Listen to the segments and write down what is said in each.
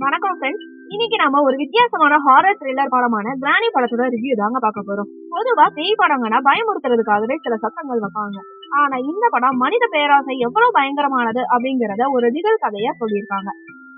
வணக்கம் ஃப்ரெண்ட்ஸ். இன்னைக்கு நாம ஒரு வித்தியாசமான ஹாரர் த்ரில்லர் படமான கிரானி படத்தோட ரிவ்யூ தாங்க பார்க்க போறோம். பொதுவா பேய் படங்கன்னா பயமுறுத்துறதுக்காகவே சில சத்தங்கள் வைப்பாங்க. ஆனா இந்த படம் மனித பேராசை எவ்வளவு பயங்கரமானது அப்படிங்கறத ஒரு நிகழ் கதையா சொல்லியிருக்காங்க.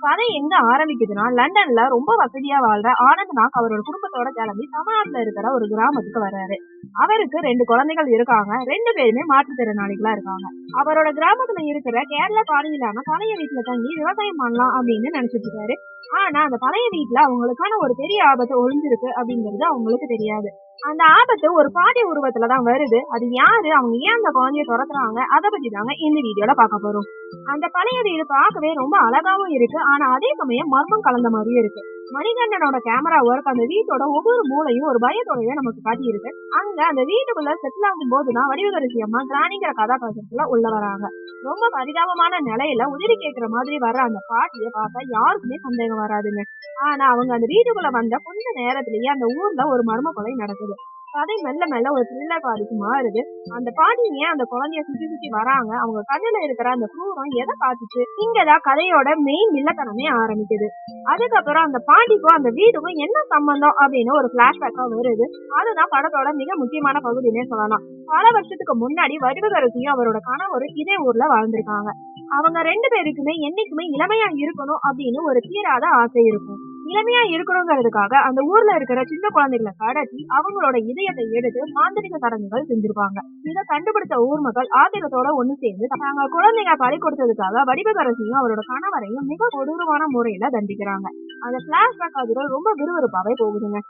கதை எங்க ஆரம்பிக்குதுன்னா, லண்டன்ல ரொம்ப வசதியா வாழ்ற ஆனந்த் நாக் அவரோட குடும்பத்தோட கிளம்பி தமிழ்நாட்டுல இருக்கிற ஒரு கிராமத்துக்கு வர்றாரு. அவருக்கு 2 குழந்தைகள் இருக்காங்க. 2 பேருமே மாற்றுத்திறனாளிகளா இருக்காங்க. அவரோட கிராமத்துல இருக்கிற கேரள பாணியிலான பழைய வீட்டுல தங்கி விவசாயம் பண்ணலாம் அப்படின்னு நினைச்சிட்டு இருக்காரு. ஆனா அந்த பழைய வீட்டுல அவங்களுக்கான ஒரு பெரிய ஆபத்து ஒளிஞ்சிருக்கு அப்படிங்கிறது அவங்களுக்கு தெரியாது. அந்த ஆபத்து ஒரு பாட்டி உருவத்துலதான் வருது. அது யாரு, அவங்க ஏன் அந்த குழந்தைய துரத்துறாங்க, அதை பத்தி தாங்க இந்த வீடியோல பார்க்க போறோம். அந்த பழைய வீடு பார்க்கவே ரொம்ப அழகாவும் இருக்கு. ஆனா அதே சமயம் மர்மம் கலந்த மாதிரியும் இருக்கு. மணிகண்டனோட கேமரா ஒர்க் அந்த வீட்டோட ஒவ்வொரு மூலையும் ஒரு பயத்தோடவே நமக்கு காட்டி இருக்கு. அங்க அந்த வீட்டுக்குள்ள செட்டில் ஆகும் போதுதான் வடிவகரசி அம்மா கிராணிங்கிற கதாபாத்திரத்துல உள்ள வராங்க. ரொம்ப பரிதாபமான நிலையில உதிரி கேட்கிற மாதிரி வர்ற அந்த பாட்டியை பார்த்தா யாருக்குமே சந்தேகம் வராதுங்க. ஆனா அவங்க அந்த வீட்டுக்குள்ள வந்த கொஞ்ச நேரத்திலேயே அந்த ஊர்ல ஒரு மர்ம கொலை நடக்குது. கதை மெல்ல மெல்ல ஒரு த்ரில்லர் பாதிக்கு மாறுது. அந்த பாட்டி ஏன் அந்த குழந்தைய சுத்தி சுத்தி வராங்க, அவங்க கண்ணுல இருக்கிற அந்த குரூரம் எதை பார்த்துச்சு, இங்கதான் கதையோட மெயின் வில்லத்தனமே ஆரம்பிக்குது. அதுக்கப்புறம் அந்த பாட்டிக்கும் அந்த வீட்டுக்கும் என்ன சம்பந்தம் அப்படின்னு ஒரு பிளாஷ்பேக்கா வருது. அதுதான் படத்தோட மிக முக்கியமான பகுதினே சொல்லலாம். பல வருஷத்துக்கு முன்னாடி வடிவகரசியும் அவரோட கணவரும் இதே ஊர்ல வாழ்ந்திருக்காங்க. அவங்க 2 பேருக்குமே என்னைக்குமே இளமையா இருக்கணும் அப்படின்னு ஒரு தீராத ஆசை இருக்கும். இளமையா இருக்கணுங்கிறதுக்காக அந்த ஊர்ல இருக்கிற சின்ன குழந்தைகளை கடத்தி அவங்களோட இதயத்தை எடுத்து மாந்திரிக சடங்குகள் செஞ்சிருப்பாங்க. இதை கண்டுபிடிச்ச ஊர் மக்கள் ஆத்திரத்தோட ஒண்ணு சேர்ந்து தாங்க குழந்தைங்க பறி கொடுத்ததுக்காக வடிவகரசியும் அவரோட கணவரையும் மிக கொடூரமான முறையில தண்டிக்கிறாங்க. அந்த பிளாஷ்பேக் அதுகள் ரொம்ப விறுவிறுப்பாவே போகுதுங்க.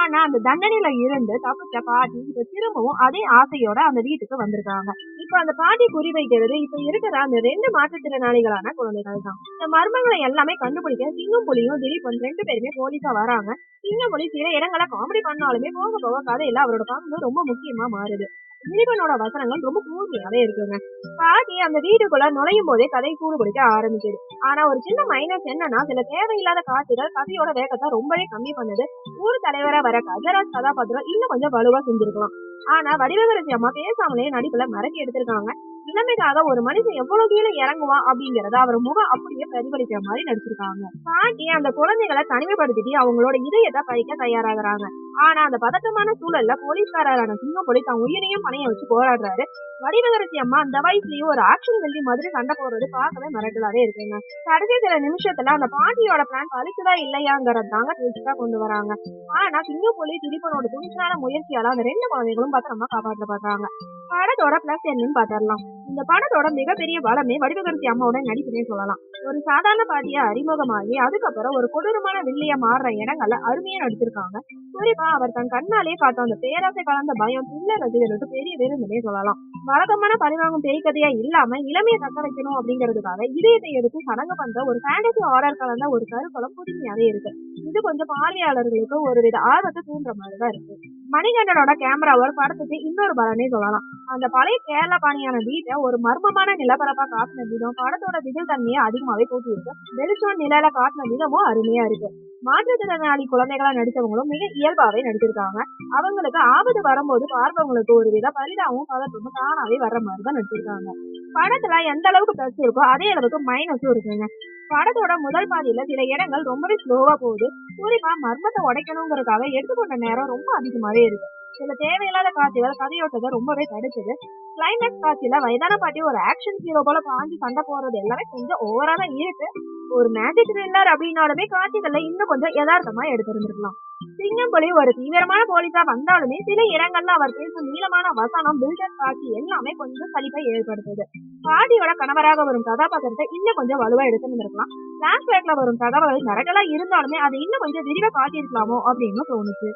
ஆனா அந்த தண்டனையில இருந்து தப்பிச்ச பாட்டி இப்ப திரும்பவும் அதே ஆசையோட அந்த வீட்டுக்கு வந்திருக்காங்க. இப்ப அந்த பாட்டி குறிவைக்கிறது இப்ப இருக்கிற அந்த 2 மாற்றுத்திறனாளிகளான குழந்தைகள் தான். இந்த மர்மங்களை எல்லாமே கண்டுபிடிக்க சிங்கம் புலியும் திலீபன் 2 பேருமே போலீஸா வராங்க. சிங்கம் புலி சில இடங்களை காமெடி பண்ணாலுமே போக போக கதையில அவரோட பங்கு ரொம்ப முக்கியமா மாறுது. திலீபனோட வசனங்கள் ரொம்ப கூர்மையாவே இருக்குங்க. பாட்டி அந்த வீட்டுக்குள்ள நுழையும் போதே கதை சூடு பிடிக்க ஆரம்பிக்குது. ஆனா ஒரு சின்ன மைனஸ் என்னன்னா, சில தேவையில்லாத காட்சிகள் கதையோட வேகத்தை ரொம்பவே கம்மி பண்ணுது. ஊர் தலைவரா வர கஜராஜ் கதாபாத்திரம் இன்னும் கொஞ்சம் வலுவா செஞ்சிருக்கலாம். ஆனா வடிவகரசி அம்மா பேசாமலே நடிப்புல மிரட்டி எடுத்திருக்காங்க. இளமைக்காக ஒரு மனுஷன் எவ்வளவு கீழே இறங்குவான் அப்படிங்கறத அவர் முகம் அப்படியே பிரதிபலிக்கிற மாதிரி நடிச்சிருக்காங்க. பாட்டி அந்த குழந்தைகளை தனிமைப்படுத்திட்டு அவங்களோட இதயத்தை பறிக்க தயாராகிறாங்க. ஆனா அந்த பதட்டமான சூழல்ல போலீஸ்காரரான சிங்கப்புலி தன் உயிரையும் பணைய வச்சு போராடுறாரு. வடிவகரசி அம்மா அந்த வயசுலயும் ஒரு ஆக்ஷன் வெள்ளி மாதிரி சண்டை போடுறது பார்க்கவே மிரட்டலாவே இருக்குங்க. கடைசி சில நிமிஷத்துல அந்த பாட்டியோட பிளான் பழிச்சுதா இல்லையாங்கிறது தாங்க பேச்சுக்கா கொண்டு வராங்க. ஆனா சிங்கப்புலி திலீபனோட துணிச்சலான முயற்சியால அந்த 2 குழந்தைகளும் பத்திரமா காப்பாற்றப்படுறாங்க. படத்தோட பிளஸ் என்னன்னு பாத்திரலாம். இந்த படத்தோட மிகப்பெரிய பலமே வடிவகரசி அம்மாவோட நடிப்புனே சொல்லலாம். ஒரு சாதாரண பாட்டியா அறிமுகமாகி அதுக்கப்புறம் ஒரு கொடூரமான வில்லியா மாறுற இடங்கள்ல அருமையா நடிச்சிருக்காங்க. குறிப்பா அவர் தன் கண்ணாலே காட்டும் அந்த பேராசை கலந்த பயம் த்ரில்லர் ரசிகர்களுக்கு பெரிய விருந்துனே சொல்லலாம். வழக்கமான பரிவாங்கும் பேய் கதையா இல்லாம இளமையை தக்க வைக்கணும் அப்படிங்கிறதுக்காக இதயத்தை எடுத்து சடங்கு பண்ற ஒரு ஃபேண்டசி ஹாரர் கலந்த ஒரு கருப்பலம் புதுமையாவே இருக்கு. இது கொஞ்சம் பார்வையாளர்களுக்கு ஒரு வித ஆர்வத்தை தூண்டுற மாதிரிதான் இருக்கு. மணிகண்டனோட கேமரா ஒர்க் படத்துக்கு இன்னொரு பலனே சொல்லலாம். அந்த பழைய கேரள பாணியான வீட்டை ஒரு மர்மமான நிலப்பரப்பா காட்டின விதம் படத்தோட திகில் தன்மையை அதிகமாவே கூட்டி இருக்கு. வெளிச்சம் நிழல காட்டின விதமும் அருமையா இருக்கு. மாற்றுத்திறனாளி குழந்தைகளா நடிச்சவங்களும் மிக இயல்பாவே நடிச்சிருக்காங்க. அவங்களுக்கு ஆபத்து வரும்போது பார்ப்பவங்களுக்கு ஒரு வித பரிதாவும் பதட்டமும் தானாவே வர்ற மாதிரிதான் நடிச்சிருக்காங்க. படத்துல எந்த அளவுக்கு பிளஸ் இருக்கோ அதே அளவுக்கு மைனஸும் இருக்குங்க. படத்தோட முதல் பாதியில சில இடங்கள் ரொம்பவே ஸ்லோவா போகுது. குறிப்பா மர்மத்தை உடைக்கணுங்கிறதுக்காக எடுத்துக்கொண்ட நேரம் ரொம்ப அதிகமாவே இருக்கு. சில தேவையில்லாத காட்சிகள் கதையோட்டத்தை ரொம்பவே தடுக்குது. கிளைமேக்ஸ் காட்சியில வயதான பாட்டி ஒரு ஆக்ஷன் ஹீரோ போல பாஞ்சு சண்டை போடுறது எல்லாமே கொஞ்சம் ஓவரா தான் இருக்கு. ஒரு மேஜிக் த்ரில்லர் அப்படின்னாலுமே காட்சிகள்ல இன்னும் கொஞ்சம் யதார்த்தமா எடுத்திருந்திருக்கலாம். சிங்கம்புலி ஒரு தீவிரமான போலீஸா வந்தாலுமே சில இடங்கள்ல அவர் பேசும் நீளமான வசனம் பில்டர் காட்சி எல்லாமே கொஞ்சம் சலிப்பை ஏற்படுத்துது. பாட்டியோட கணவராக வரும் கதாபாத்திரத்தை இன்னும் கொஞ்சம் வலுவா எடுத்துருந்திருக்கலாம். பிளாஷ்பேக்ல வரும் தகவல் மிரட்டலா இருந்தாலுமே அதை இன்னும் கொஞ்சம் விரிவா காட்டியிருக்கலாமோ அப்படின்னு தோணுச்சு.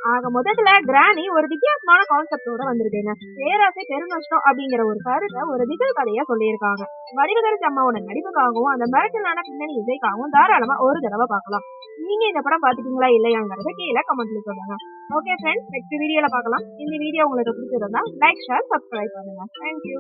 ஆக மொத்தத்துல கிரானி ஒரு வித்தியாசமான கான்செப்டோட வந்திருக்குங்க. பேராசை பெருநஷ்டம் அப்படிங்கிற ஒரு கருத்தை ஒரு திகில் கதையா சொல்லியிருக்காங்க. வடிவகரசி அம்மாவோட நடிப்புக்காகவும் அந்த மிரட்டலான பின்னணி இசைக்காகவும் தாராளமா ஒரு தடவை பார்க்கலாம். நீங்க இந்த படம் பாத்துட்டீங்களா இல்லையாங்கிறத கீழே கமெண்ட்ல சொல்லுங்க. ஓகே ஃப்ரெண்ட்ஸ், நெக்ஸ்ட் வீடியோல பார்க்கலாம். இந்த வீடியோ உங்களுக்கு பிடிச்சிருந்தா லைக், ஷேர், சப்ஸ்கிரைப் பண்ணுங்க. தேங்க்யூ.